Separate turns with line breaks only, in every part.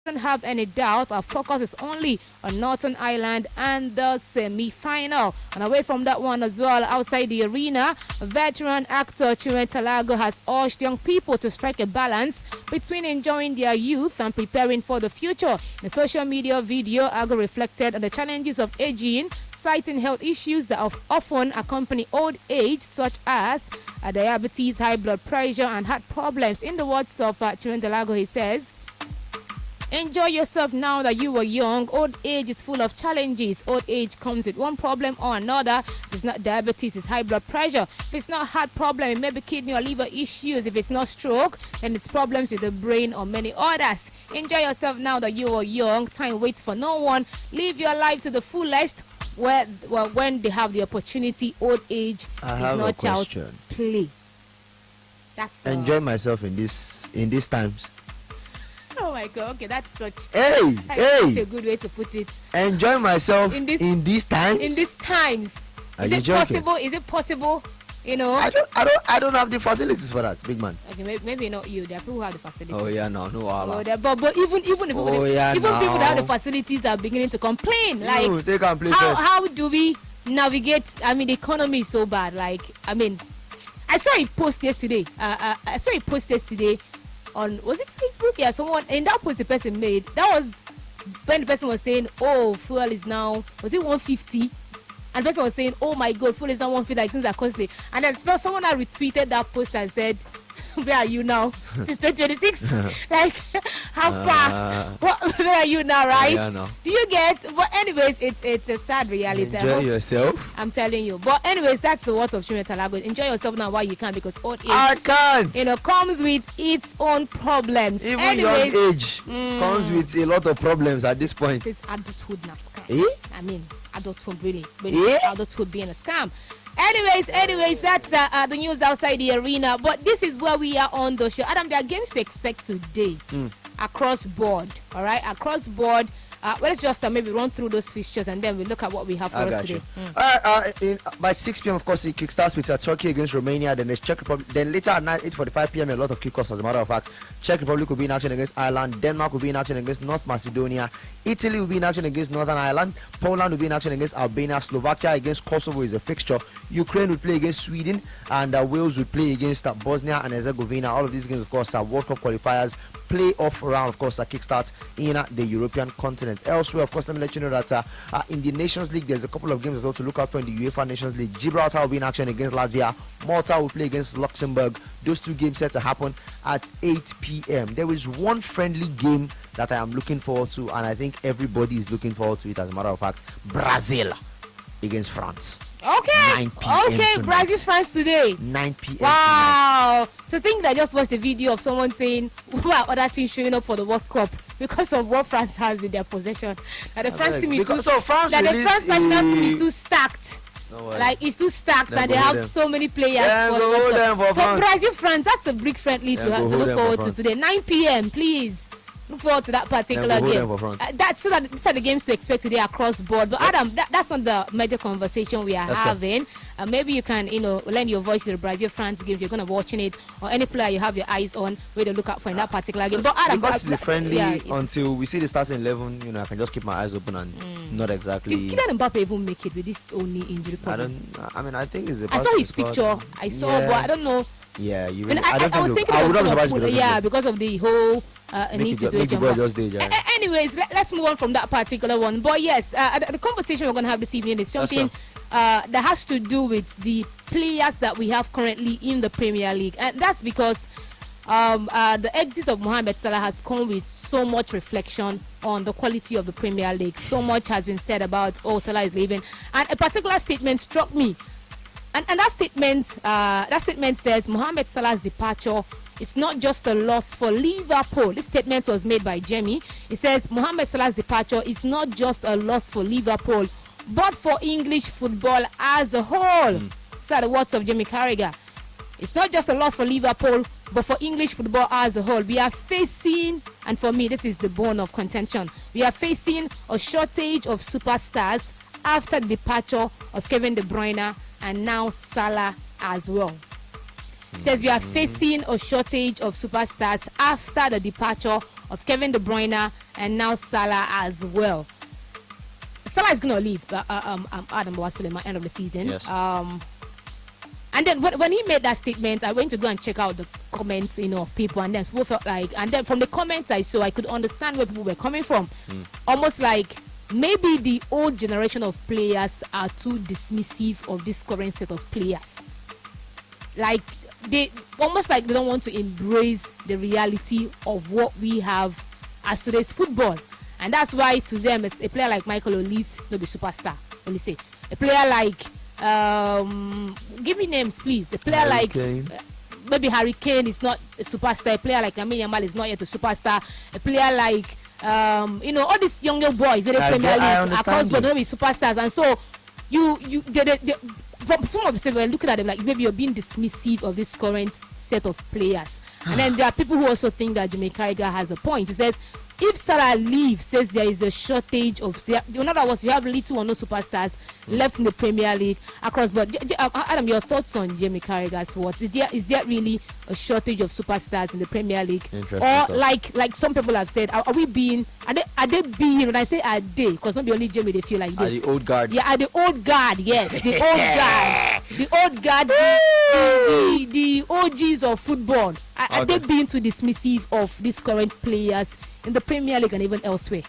Don't have any doubt, our focus is only on Northern Ireland and the semi-final. And away from that one as well, outside the arena, veteran actor Chiwen Talago has urged young people to strike a balance between enjoying their youth and preparing for the future. In a social media video, Ago reflected on the challenges of aging, citing health issues that often accompany old age, such as diabetes, high blood pressure, and heart problems. In the words of Chiwen Talago, he says, "Enjoy yourself now that you are young. Old age is full of challenges. Old age comes with one problem or another. If it's not diabetes, it's high blood pressure. If it's not heart problem, it may be kidney or liver issues. If it's not stroke, then it's problems with the brain or many others. Enjoy yourself now that you are young. Time waits for no one. Live your life to the fullest. When they have the opportunity, old age is not child's play." That's the
enjoy myself in these times.
Oh my God! Okay, that's such
a
good way to put it.
Enjoy myself in these times.
In these times, is it possible? Is it possible? You know,
I don't have the facilities for that, big man.
Okay, maybe not you. There are people who have the facilities.
Oh yeah, no.
But even people that have the facilities are beginning to complain. Like,
they can play
how do we navigate? I mean, the economy is so bad. Like, I mean, I saw a post yesterday. On, was it Facebook? Yeah, someone in that post the person made. That was when the person was saying, "Oh, fuel is now, was it 150?" And the person was saying, "Oh my God, fuel is now 150. Like, things are costly." And then someone had retweeted that post and said, "Where are you now? Since 2026? Like, how far? Where are you now, right?"
Yeah, no.
Do you get? But anyways, it's a sad reality.
Enjoy yourself.
I'm telling you. But anyways, that's the words of Chiwen Talago. Enjoy yourself now while you can, because old age,
I can't.
Comes with its own problems.
Even
anyways,
young age comes with a lot of problems at this point.
It's adulthood now, scam. I mean, adulthood really adulthood being a scam. Anyways, that's the news outside the arena. But this is where we are on the show. Adam, there are games to expect today across board. All right, across board. Let's just maybe run through those fixtures and then we look at what we have for us today.
By 6 p.m., of course, it kickstarts with Turkey against Romania. Then there's Czech Republic. Then later at night, 8:45 p.m., a lot of kickoffs, as a matter of fact. Czech Republic will be in action against Ireland. Denmark will be in action against North Macedonia. Italy will be in action against Northern Ireland. Poland will be in action against Albania. Slovakia against Kosovo is a fixture. Ukraine will play against Sweden. And Wales will play against Bosnia and Herzegovina. All of these games, of course, are World Cup qualifiers. Playoff round, of course, kickstarts in the European continent. Elsewhere, of course, let me let you know that in the Nations League, there's a couple of games as well to look out for in the UEFA Nations League. Gibraltar will be in action against Latvia. Malta will play against Luxembourg. Those two games set to happen at 8 p.m. There is one friendly game that I am looking forward to, and I think everybody is looking forward to it, as a matter of fact. Brazil against France.
Okay.
9 p.m.
Okay, Brazil France today.
9 p.m.
Wow. To think that I just watched a video of someone saying, who are other teams showing up for the World Cup because of what France has in their possession. That the France team is too, the France national team is too stacked. Like, it's too stacked and they have so many players for Brazil France. That's a big friendly to look forward to today. 9 p.m. please. Look forward to that particular game. These are the games to expect today across board. But Adam, that's not the major conversation we are having. Maybe you can, lend your voice to the Brazil-France game if you're going to be watching it, or any player you have your eyes on, where to look out for in that particular game. But Adam,
because it's friendly, until we see the starting 11, I can just keep my eyes open and not exactly.
Can Mbappe even make it with this only injury problem?
I think it's.
I saw his picture. But I don't know.
Yeah, you
really. I was thinking because of the whole knee situation. Anyways, let's move on from that particular one. But yes, the conversation we're going to have this evening is something that has to do with the players that we have currently in the Premier League, and that's because the exit of Mohamed Salah has come with so much reflection on the quality of the Premier League. So much has been said about, Salah is leaving, and a particular statement struck me. And that statement says Mohamed Salah's departure is not just a loss for Liverpool. This statement was made by Jamie. It says Mohamed Salah's departure is not just a loss for Liverpool, but for English football as a whole. These are the words of Jamie Carragher. It's not just a loss for Liverpool, but for English football as a whole. We are facing, and for me, this is the bone of contention, we are facing a shortage of superstars after the departure of Kevin De Bruyne and now Salah as well. It says we are facing a shortage of superstars after the departure of Kevin De Bruyne and now Salah as well. Salah is going to leave Adam Suleiman at the end of the season.
Yes.
And then when he made that statement, I went to go and check out the comments, of people, and then people felt like, and then from the comments I saw, I could understand where people were coming from. Almost like maybe the old generation of players are too dismissive of this current set of players. Like they don't want to embrace the reality of what we have as today's football, and that's why to them, it's a player like Michael Olise, no be superstar. Let me say, a player like. Give me names, please. A player maybe Harry Kane is not a superstar. A player like Lamine Yamal is not yet a superstar. A player like all these younger boys in the Premier League across but don't be superstars. And so from some of them, we're looking at them like maybe you're being dismissive of this current set of players. And then there are people who also think that Jimmy Carragher has a point. He says, if Salah leaves, says there is a shortage of. In other words, you have little or no superstars left in the Premier League across. But Adam, your thoughts on Jamie Carragher's words? Is there really a shortage of superstars in the Premier League, or like some people have said, are they being? When I say are they, because not only Jamie, they feel like this.
Are the old guard?
Yeah, are the old guard? Yes, the old guard, the OGs of football. Are they being too dismissive of these current players in the Premier League and even elsewhere?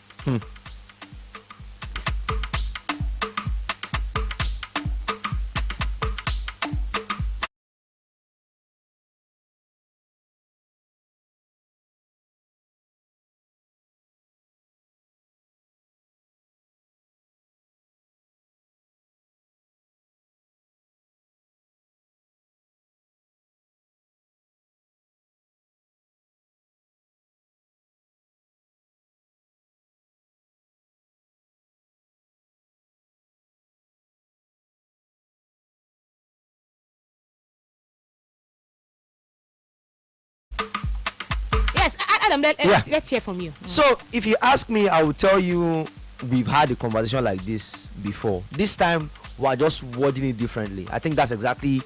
Adam, let's hear from you.
So, if you ask me, I will tell you we've had a conversation like this before. This time, we're just wording it differently. I think that's exactly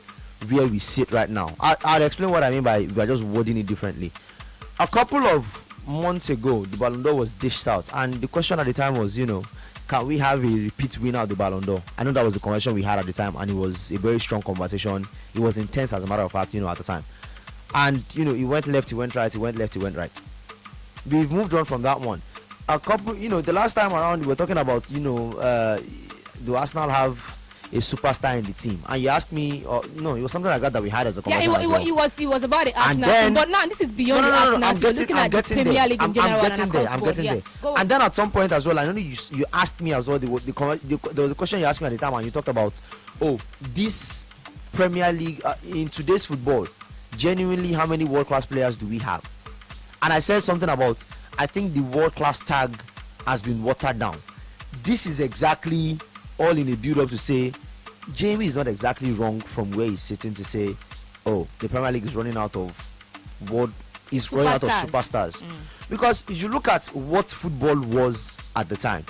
where we sit right now. I'll explain what I mean by we're just wording it differently. A couple of months ago, the Ballon d'Or was dished out, and the question at the time was, can we have a repeat winner of the Ballon d'Or? I know that was the conversation we had at the time, and it was a very strong conversation. It was intense, as a matter of fact, at the time. And it went left, it went right, it went left, it went right. We've moved on from that one. A couple, the last time around we were talking about, do Arsenal have a superstar in the team? And you asked me, no, it was something like that we had as a conversation.
Yeah, it was about the Arsenal team, but now this is beyond the Arsenal team. We're looking at the Premier League in general.
I'm getting there. And then at some point as well, I know you asked me as well, there was a question you asked me at the time, and you talked about, this Premier League in today's football, genuinely, how many world-class players do we have? And I said something about, I think the world-class tag has been watered down. This is exactly all in a build-up to say, Jamie is not exactly wrong from where he's sitting to say, the Premier League is running out of superstars. Because if you look at what football was at the time,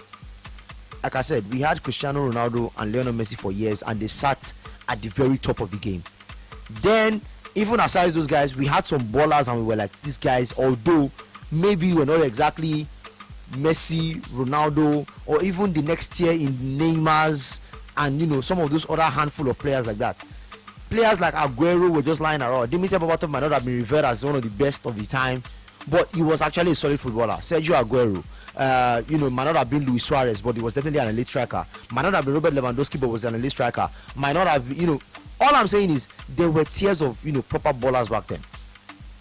like I said, we had Cristiano Ronaldo and Lionel Messi for years, and they sat at the very top of the game. Then, even aside those guys, we had some ballers, and we were like, these guys, although maybe we're not exactly Messi, Ronaldo, or even the next tier in Neymar's, and some of those other handful of players like that. Players like Aguero were just lying around. Dimitar Berbatov might not have been revered as one of the best of the time, but he was actually a solid footballer. Sergio Aguero, might not have been Luis Suarez, but he was definitely an elite striker. Might not have been Robert Lewandowski, but was an elite striker. Might not have, all I'm saying is there were tiers of, proper ballers back then.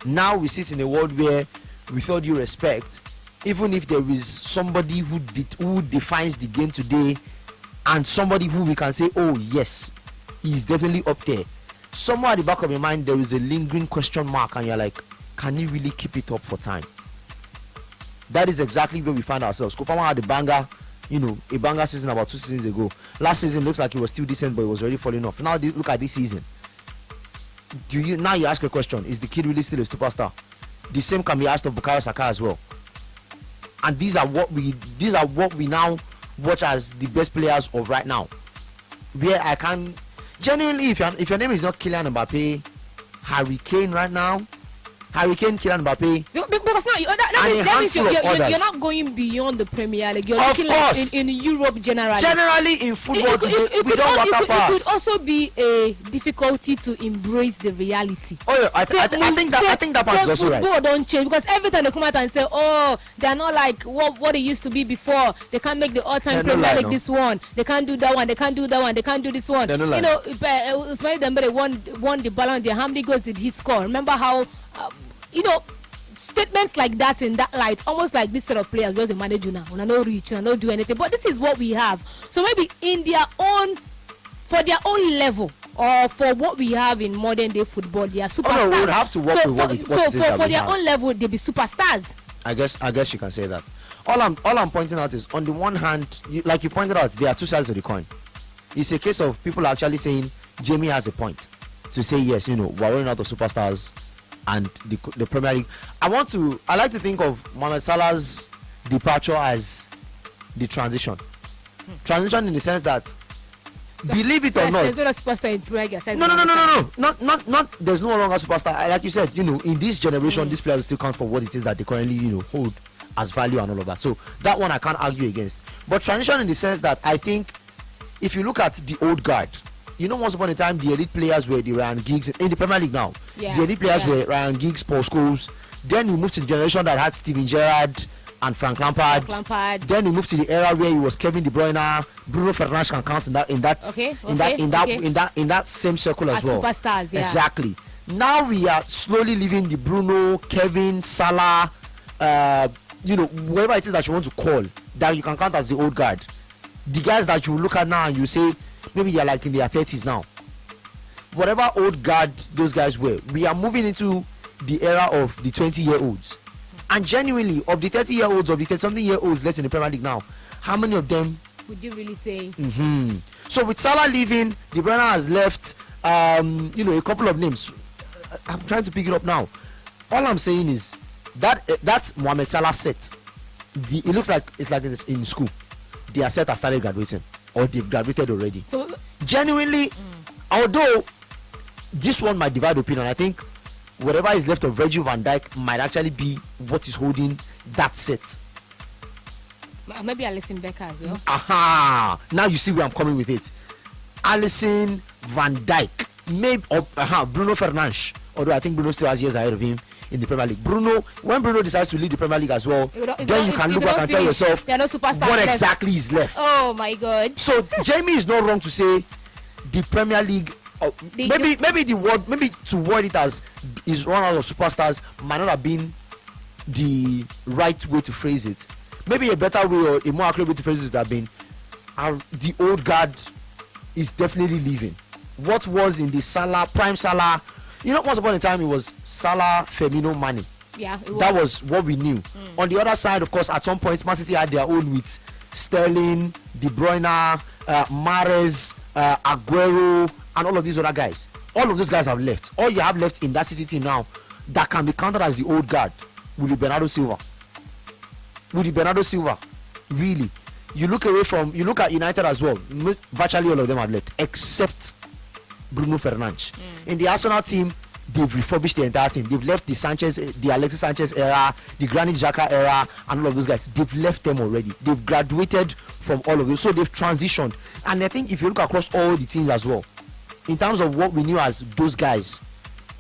Now we sit in a world where, with all due respect, even if there is somebody who defines the game today, and somebody who we can say, oh yes, he's definitely up there, somewhere at the back of your mind there is a lingering question mark, and you're like, can he really keep it up for time? That is exactly where we find ourselves. Kopama had a banger season about 2 seasons ago. Last season looks like it was still decent, but it was already falling off. Now look at this season. Now you ask a question, is the kid really still a superstar? The same can be asked of Bukayo Saka as well. And these are what we now watch as the best players of right now. Where I can genuinely, if your name is not Kylian Mbappe, Harry Kane right now, Harry Kane, Kylian Mbappe.
Because now that means you're not going beyond the Premier League. You're looking like in Europe generally.
Generally in football, we don't walk up past.
It could also be a difficulty to embrace the reality.
Oh yeah, I think that part is also right.
Football don't change because every time they come out and say, oh, they're not like what it used to be before. They can't make the all-time Premier League this one. They can't do that one. They can't do that one. They can't do this one. You know, Ismail Dembele won the Ballon d'Or. How many goals did he score? Remember how, statements like that in that light, almost like this set of players just manage you now. When I no reach, I don't do anything. But this is what we have. So maybe for their own level, or for what we have in modern day football, they are superstars.
Oh no, we would have to work with what
for their own level, they be superstars.
I guess you can say that. All I'm pointing out is, on the one hand, like you pointed out, there are two sides of the coin. It's a case of people actually saying Jamie has a point to say yes, we're running out of superstars and the Premier League. I like to think of Mohamed Salah's departure as the transition. Transition in the sense that, believe it or not,
there's no superstar in Premier League.
No. Not there's no longer superstar. Like you said, in this generation, these players still count for what it is that they currently, hold as value and all of that. So that one I can't argue against. But transition in the sense that I think, if you look at the old guard, once upon a time the elite players were the Ryan Giggs in the Premier League now. Yeah. The elite players were Ryan Giggs, Paul Scholes. Then we moved to the generation that had Steven Gerrard and Frank Lampard. Then we moved to the era where it was Kevin De Bruyne, Bruno Fernandes can count in that same circle as well.
Superstars, yeah.
Exactly. Now we are slowly leaving the Bruno, Kevin, Salah, whoever it is that you want to call that you can count as the old guard. The guys that you look at now and you say maybe they're like in their 30s now. Whatever old guard those guys were, we are moving into the era of the 20-year-olds. And genuinely, of the 30-year-olds, of the 30-something-year-olds left in the Premier League now, how many of them
would you really say?
So with Salah leaving, De Bruyne has left, a couple of names. I'm trying to pick it up now. All I'm saying is that Mohamed Salah set, it looks like it's like in school. Their set has started graduating, or they've graduated already. So genuinely, although this one might divide opinion, I think whatever is left of Virgil van Dijk might actually be what is holding that set.
Maybe Alisson Becker as well.
Aha! Now you see where I'm coming with it. Alisson, Van Dijk, maybe Bruno Fernandes. Although I think Bruno still has years ahead of him in the Premier League. When Bruno decides to lead the Premier League as well, then you can look back and tell yourself what exactly is left.
Oh my God!
So Jamie is not wrong to say the Premier League. Maybe to word it as is run out of superstars might not have been the right way to phrase it. Maybe a better way or a more accurate way to phrase it would have been the old guard is definitely leaving. What was in the Salah, prime Salah, once upon a time it was Salah, Firmino, Mane.
Yeah,
that was what we knew. On the other side, of course, at some point Man City had their own with Sterling, De Bruyne, Mahrez, Aguero, and all of these other guys. All of those guys have left. All you have left in that City team now that can be counted as the old guard will be Bernardo Silva. Really. You look at United as well. Virtually all of them have left except Bruno Fernandes. In the Arsenal team, they've refurbished the entire team. They've left the Alexis Sanchez era, the Granit Xhaka era, and all of those guys. They've left them already. They've graduated from all of those. So they've transitioned. And I think if you look across all the teams as well, in terms of what we knew as those guys,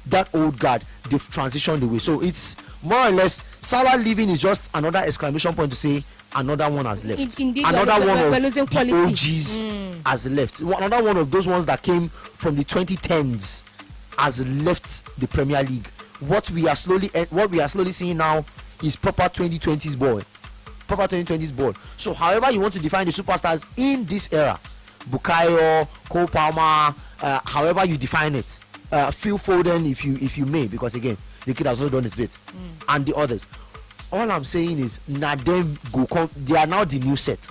that old guard, they've transitioned away. So it's more or less Salah leaving is just another exclamation point to say another one has left. Another one of the OGs has left. Another one of those ones that came from the 2010s has left the Premier League. What we are slowly seeing now is proper 2020s ball. So however you want to define the superstars in this era, Bukayo, Cole Palmer, however you define it, Phil Foden if you may, because again the kid has not done his bit, and the others. All I'm saying is they are now the new set.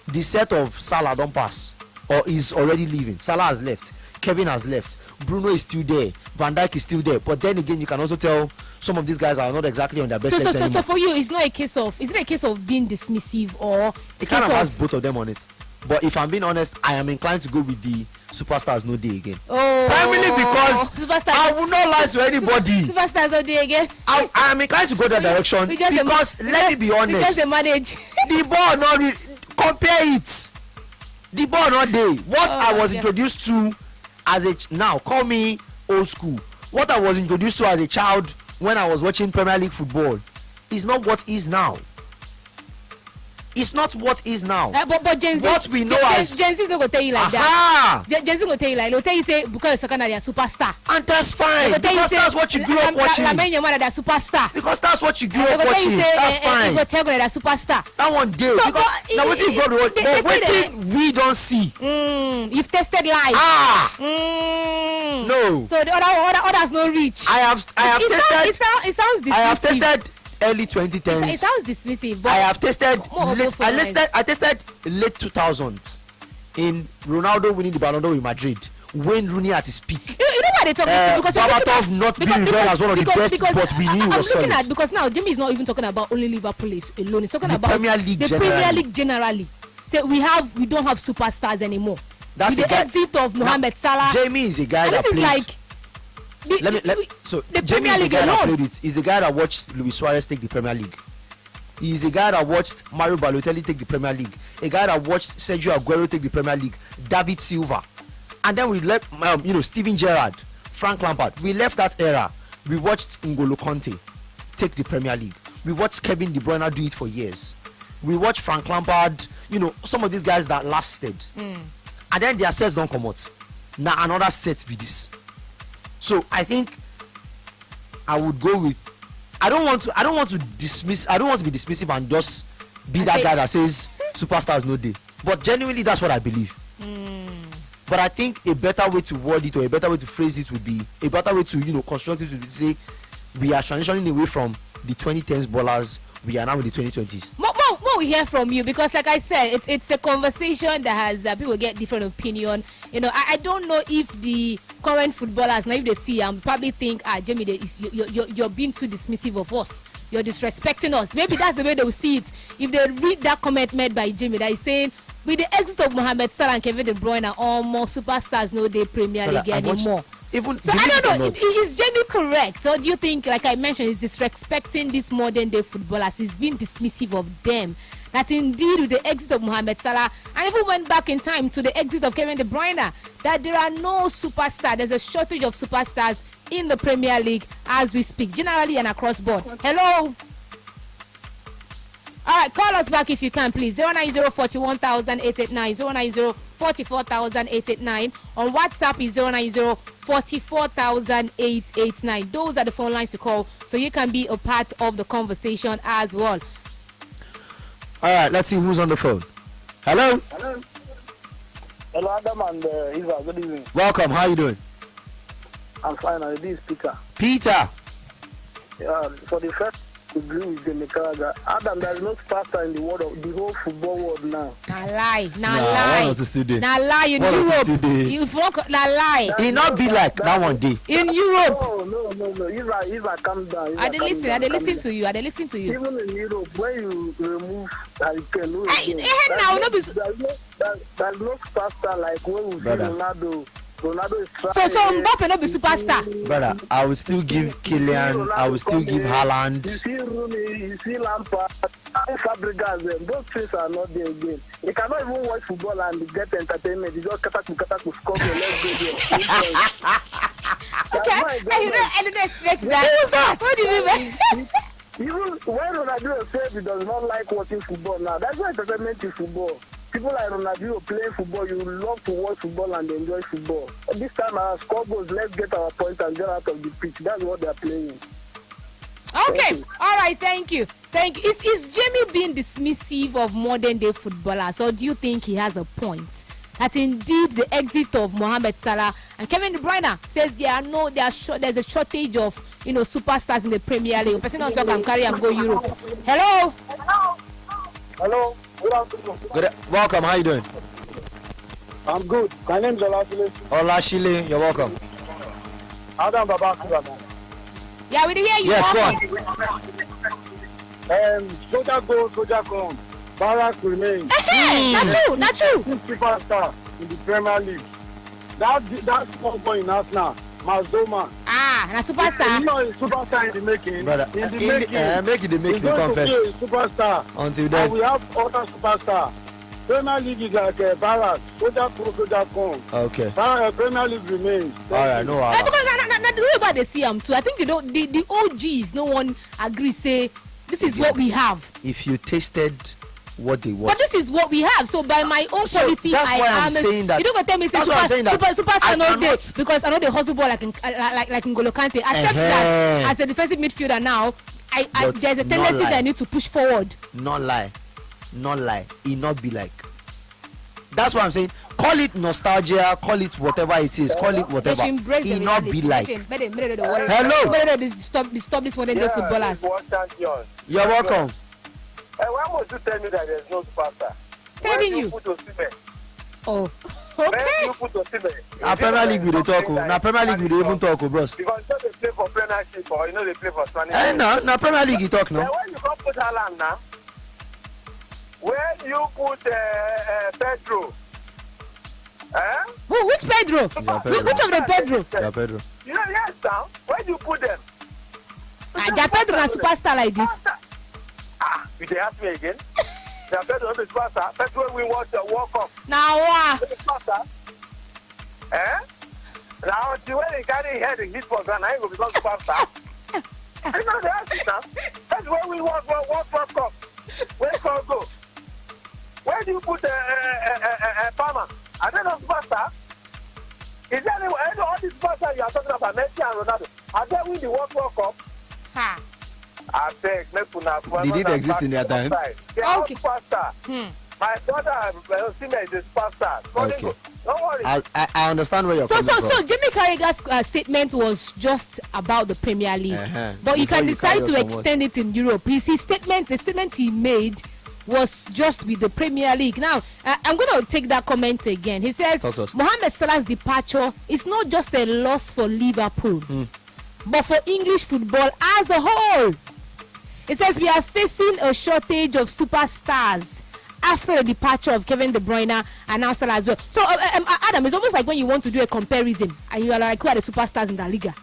The set of Salah don't pass or is already leaving. Salah has left, Kevin has left, Bruno is still there, Van Dijk is still there, but then again you can also tell some of these guys are not exactly on their best legs anymore.
So for you, is it a case of being dismissive, or
it kind of has both of them on it? But if I'm being honest, I am inclined to go with the superstars no day again.
Oh,
Primarily because I will not lie to anybody.
Superstars don't do again.
I am inclined to go that direction because let me be honest. The ball not compare it. The ball not there. What I was introduced to as a now call me old school. What I was introduced to as a child when I was watching Premier League football is not what is now. It's not what is now.
But Gen Z,
what we know as
Gen Z is not gonna tell you like that. Gen Z is gonna tell you like, they'll tell you say because second they are superstar.
And that's fine. Because that's what you grew up watching.
Your mother they're superstar.
Because that's what you grew up watching. That's fine.
You go tell they're superstar.
That one day. So, because now what you go to but waiting we don't see.
You've tested live.
No.
So the others no reach.
I have tested.
It sounds dismissive.
I have tested early 2010s.
It sounds dismissive. But
I have tested I tested late 2000s in Ronaldo winning the Ballon d'Or with Madrid. Wayne Rooney at his peak.
You know why they talk because
Berbatov not being regarded as one of the best, but we knew was solid.
Because now Jimmy is not even talking about only Liverpool alone. He's talking
the
about
Premier League
Premier League generally. So we don't have superstars anymore.
That's
with the exit of Mohamed Salah.
Jamie is a guy that played. Jamie is a guy that played it. He's a guy that watched Luis Suarez take the Premier League. He's a guy that watched Mario Balotelli take the Premier League. A guy that watched Sergio Aguero take the Premier League. David Silva. And then we left, Steven Gerrard, Frank Lampard. We left that era. We watched N'Golo Conte take the Premier League. We watched Kevin De Bruyne do it for years. We watched Frank Lampard, some of these guys that lasted. And then their sets don't come out. Now another set with this. So I think I would go with. I don't want to dismiss. I don't want to be dismissive and just be that guy that says superstars no day. But genuinely, that's what I believe. But I think a better way to word it or a better way to phrase it would be a better way to construct it would be to say we are transitioning away from the 2010s ballers. We are now in the 2020s.
What we hear from you, because like I said, it's a conversation that has people get different opinion. I don't know if the current footballers now if they see probably think Jamie, you're being too dismissive of us. You're disrespecting us. Maybe that's the way they will see it. If they read that comment made by Jamie that is saying with the exit of Mohamed Salah and Kevin De Bruyne, all more superstars no they Premier League anymore. So I don't know, is Jamie correct, or do you think, like I mentioned, he's disrespecting these modern day footballers? He's being dismissive of them. That indeed with the exit of Mohamed Salah, and even went back in time to the exit of Kevin De Bruyne, that there are no superstars. There's a shortage of superstars in the Premier League as we speak, generally and across board. Hello. All right, call us back if you can, please. 090-41,889, 090-44,889. On WhatsApp is 090-44,889. Those are the phone lines to call, so you can be a part of the conversation as well.
All right, let's see who's on the phone. Hello.
Hello, Adam and Eva. Good evening.
Welcome. How are you doing?
I'm fine. This is Peter.
Peter.
Yeah, for the first. Agree with the Nicaraga. Adam, there's no superstar in the world of the whole football world now.
Lie.
You know
Europe. You lie.
It not be like that one day.
In Europe.
No. If I come down.
I listen to you.
Even in Europe, when you remove there's no superstar like when we see Ronaldo. Ronaldo is trying.
So Mbappe not be superstar.
Brother, I will still give Kylian. I will still give Haaland.
You see Rooney, you see Lampard, Fabregas. Those things are not there again. You cannot even watch football and get entertainment. You just kataku score. Let's go there.
Okay, I didn't expect that.
What was that?
What do you mean?
Even when Ronaldo said he does not like watching football now, that's why entertainment is football. People like Ronaldo playing football, you love to watch football and enjoy football. This time our score goes, let's get our point and get out of the pitch. That's what they're playing.
Okay, all right, thank you. Is Jamie being dismissive of modern day footballers, or do you think he has a point? That indeed the exit of Mohamed Salah and Kevin De Bruyne says there's a shortage of superstars in the Premier League. Person don't talk, I'm go Europe. Hello.
Good afternoon.
Welcome. How you doing?
I'm good. My name is Olashile.
Olashile, you're welcome.
Adam Babakura, man.
Yeah, we hear you.
Yes, go on.
Soldier go, soldier come. Barrack remains.
Not true.
Superstar in the Premier League. That small boy in Arsenal, Mazdoma.
Ah, a superstar.
You know, a superstar in the making.
Brother,
in the making.
He's going to be
a superstar.
Until then.
And we have other superstars. Premier League is like Barras, Soja.com.
Okay.
Premier League remains.
Alright, no.
Because the way about the CM too, I think the OGs, no one agrees. Say this is what we have.
If you tasted what they want,
but this is what we have. So by my own quality,
that's why I'm saying that.
You don't go tell me say superstar no day because I know the hustle ball like in N'Golo Kante. Accept that as a defensive midfielder now, there's a tendency that I need to push forward.
Not lie. It not be like. That's what I'm saying. Call it nostalgia, call it whatever it is, call it whatever. It not be like.
Hello. Stop this modern day footballers.
You're welcome.
Why would you tell me that there's no superstar?
Telling you. Oh. Okay.
Na Premier League we dey talk. Na Premier League we dey even talk, bros.
Because you know they play for Premiership or you know they play for Spanish.
Na Premier League you talk now.
When you come put Haaland now, where you put Pedro?
Who? Which Pedro? Which of them Pedro?
Yeah, Pedro.
You know, yes, now. Where do you put them?
Pedro na superstar like this.
You they ask me again? Ja Pedro is superstar. Pedro we watch the World Cup.
Now what?
Superstar. Now when they carry head and hit for ground, I ain't gonna become superstar. You know they ask me now. That's where we watch World Cup. Where you go? Where do you put Palmer? Are they not superstar? Is there any all these superstars you are talking about, Messi and Ronaldo? Are they win the World Cup?
Ha.
I beg,
did it exist in their time?
They are superstar. My brother Osimhen is a superstar.
Okay.
Don't worry.
I understand where you're coming from.
So Jamie Carragher's statement was just about the Premier League, but you can decide to extend it in Europe. The statement he made was just with the Premier League. Now, I'm going to take that comment again. He says, Mohamed Salah's departure is not just a loss for Liverpool, but for English football as a whole. It says we are facing a shortage of superstars after the departure of Kevin De Bruyne and now Salah as well. So, Adam, it's almost like when you want to do a comparison and you are like, who are the superstars in La Liga?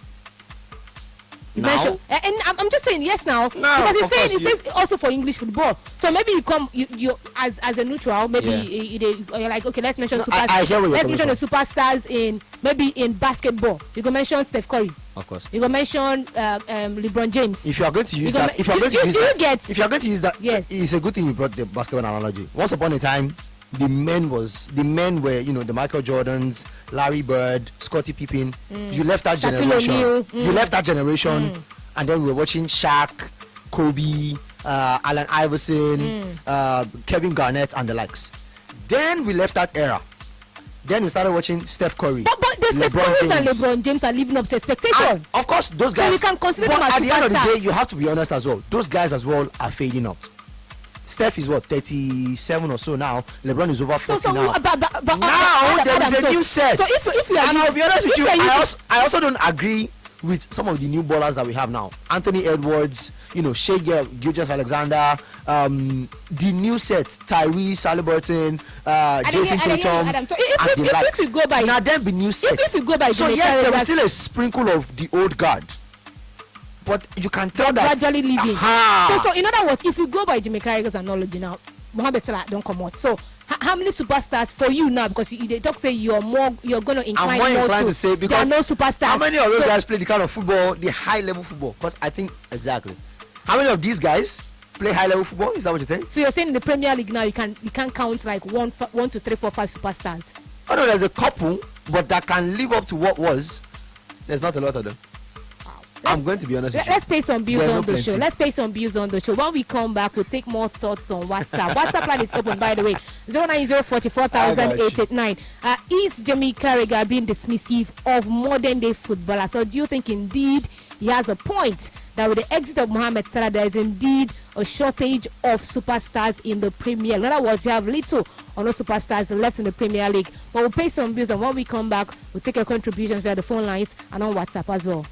And I'm just saying yes now because it says also for English football. So maybe you as a neutral, maybe you're like, okay, let's mention superstars. Let's mention the superstars in basketball. You can mention Steph Curry.
Of course.
You can mention LeBron James.
If you are going to use that, if you are going to use that, yes, it's a good thing you brought the basketball analogy. Once upon a time, the men were the Michael Jordans, Larry Bird, Scottie Pippen. You left that generation. You left that generation, and then we were watching Shaq, Kobe, Allen Iverson, Kevin Garnett, and the likes. Then we left that era. Then we started watching Steph Curry. But
the Steph Curry and LeBron James are living up to expectation.
Of course, those guys.
So we can consider them as
at the end of the
superstars.
day, you have to be honest as well. Those guys as well are fading out. Steph is 37 or so now. LeBron is over 40 now. But now there is a new set.
So if you are,
and I'll be honest with you, I also don't agree with some of the new ballers that we have now. Anthony Edwards, Shea Gilgeous-Alexander, the new set, Tyrese Haliburton, Jason Tatum, and the likes.
If you go by,
now then be new set.
If you go by,
so yes, there is still a sprinkle of the old guard. But you can tell that
gradually leaving. So in other words, if you go by Jimmy Carragher's analogy now, Mohamed Salah don't come out. So how many superstars for you now? Because they talk say you're going to incline
more
more
to say because
there are no superstars.
How many of those guys play the kind of football, the high level football? Because I think exactly. How many of these guys play high level football? Is that what you're saying?
So you're saying in the Premier League now you can't count like 1, 2, 3, 4, 5 superstars?
Oh no, there's a couple, but that can live up to what was. There's not a lot of them. I'm going to be honest with you.
Let's pay some bills on the show. Let's pay some bills on the show. When we come back, we'll take more thoughts on WhatsApp. WhatsApp line is open, by the way. 090444889. Is Jamie Carragher being dismissive of modern day footballers? Or do you think indeed he has a point that with the exit of Mohamed Salah, there is indeed a shortage of superstars in the Premier League? In other words, we have little or no superstars left in the Premier League. But we'll pay some bills, and when we come back, we'll take your contributions via the phone lines and on WhatsApp as well.